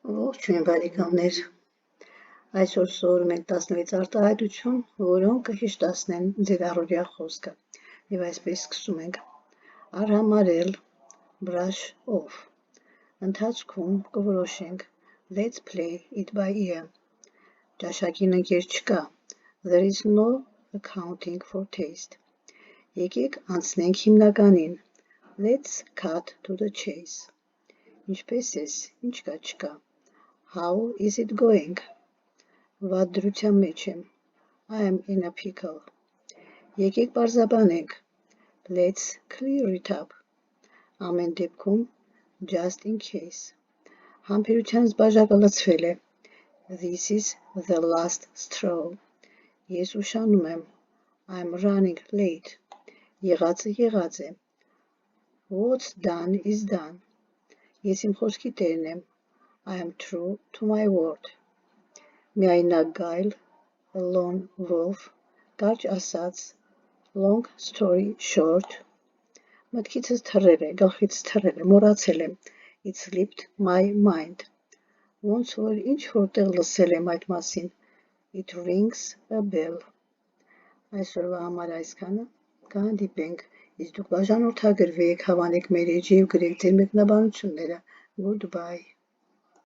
Ողջույն բարեկամներ, այսօր սովորում ենք 16 արտահայտություն, որոնք կհեշտացնեն ձեր առօրյա խոսքը, և այսպես սկսում ենք. արհամարհել, brush off, ընթացքում կորոշենք, let's play it by ear, ճաշակին ընկեր չկա, there is no accounting for taste, եկեք անցնենք հիմնականին, let's cut to the chase, ինչպես ես, ինչ կա չկա, how is it going, վատ դրության մեջ եմ, I am in a pickle, եկեք պարզաբանենք, let's clear it up, ամեն դեպքում, just in case, համբերության զբաժակը լցվել է, this is the last straw, ես ուշանում եմ, I'm running late, եղածը եղած է, what's done is done, ես իմ խոսքի տերն եմ, I am true to my word, միայնակ գայլ, a lone wolf, կարճ ասած, long story short, մտքիցս թռել է, գլխիցս թռել է, մոռացել եմ, it slipped my mind, ոնց որ ինչ որտեղ լսել եմ այդ մասին, it rings a bell, այսօրվա համար այսքանը, կհանդիպենք, իսկ դուք բաժանորդագրվեք, հավանեք մեր էջը և գրեք ձեր մեկնաբանությունները, goodbye.